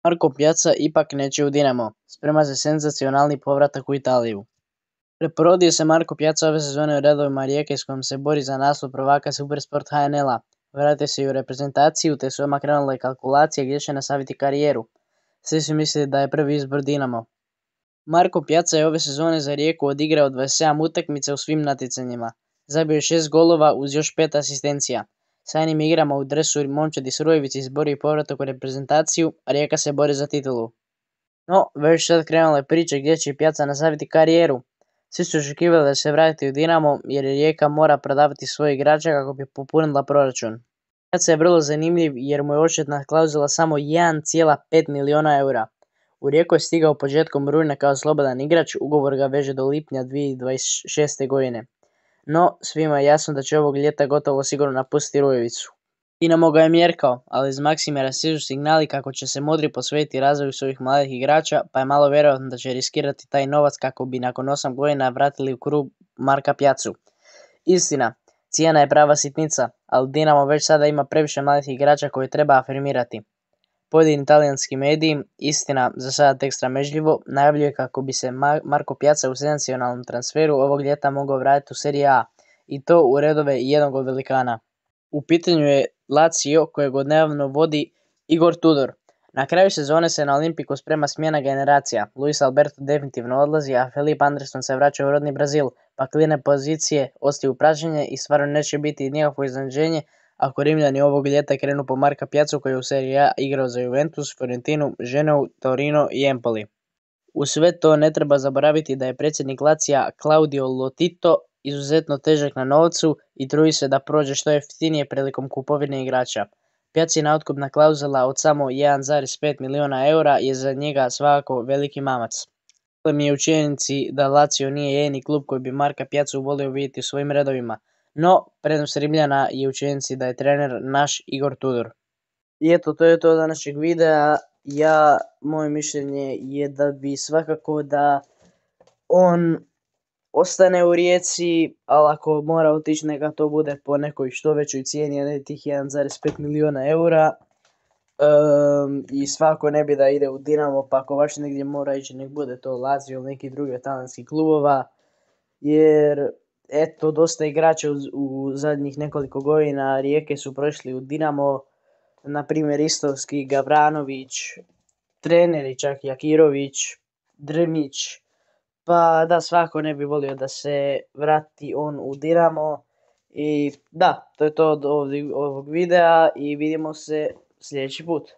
Marko Pjaca ipak neće u Dinamo, sprema se senzacionalni povratak u Italiju. Preporodio se Marko Pjaca ove sezone u redovima Rijeke s kojom se bori za naslov prvaka Supersport HNL-a. Vratio se i u reprezentaciju te su odmah krenule kalkulacije gdje će nastaviti karijeru. Svi su mislili da je prvi izbor Dinamo. Marko Pjaca je ove sezone za Rijeku odigrao 27 utakmica u svim natjecanjima. Zabio je 6 golova uz još 5 asistencija. Sjajnim igrama u dresu momčad iz Rujevice izborio povratak u reprezentaciju, a Rijeka se bori za titulu. No, već sad krenule priče gdje će Pjaca nastaviti karijeru. Svi su očekivali da se vrati u Dinamo jer Rijeka mora prodavati svoje igrače kako bi popunila proračun. Pjaca je vrlo zanimljiv jer mu je odštetna klauzula samo 1,5 milijuna eura. U Rijeku je stigao početkom rujna kao slobodan igrač, ugovor ga veže do lipnja 2026. godine. No, svima je jasno da će ovog ljeta gotovo sigurno napustiti Rujevicu. Dinamo ga je mjerkao, ali iz Maksimira stižu signali kako će se Modri posvetiti razvoju svojih mladih igrača, pa je malo vjerojatno da će riskirati taj novac kako bi nakon 8 godina vratili u krug Marka Pjacu. Istina, cijena je prava sitnica, ali Dinamo već sada ima previše mladih igrača koje treba afirmirati. Pojedini talijanski mediji, istina za sada tek sramežljivo, najavljuje kako bi se Marko Pjaca u senzacionalnom transferu ovog ljeta mogao vratiti u Serie A, i to u redove jednog od velikana. U pitanju je Lazio kojeg odnedavno vodi Igor Tudor. Na kraju sezone se na Olimpiku sprema smjena generacija. Luis Alberto definitivno odlazi, a Felipe Anderson se vraća u rodni Brazil, pa kline pozicije ostaju pražnjenje i stvarno neće biti nikakvo iznenađenje ako Rimljani ovog ljeta krenu po Marka Pjacu koji je u Serie A igrao za Juventus, Fiorentinu, Genou, Torino i Empoli. U sve to ne treba zaboraviti da je predsjednik Lazija Claudio Lotito izuzetno težak na novcu i trudi se da prođe što jeftinije prilikom kupovine igrača. Pjacina otkupna klauzula od samo 1,5 milijuna eura je za njega svakako veliki mamac. Problem je u činjenici da Lazio nije jedini klub koji bi Marka Pjacu volio vidjeti u svojim redovima, no prednost Rimljana je u činjenici da je trener naš Igor Tudor. I eto, to je to današnjeg videa. Moje mišljenje je da bi svakako da on ostane u Rijeci, ali ako mora otići neka to bude po nekoj što većoj cijeni, a ne tih 1,5 milijuna eura. I svako ne bi da ide u Dinamo, pa ako baš negdje mora ići, nek bude to Lazio ili neki drugi talijanskih klubova. Jer eto, dosta igrača u zadnjih nekoliko godina Rijeke su prošli u Dinamo. Na primjer Istovski, Gavranović, treneri čak Jakirović, Drmić. Pa da, svako ne bi volio da se vrati on u Dinamo. I da, to je to od ovog videa i vidimo se sljedeći put.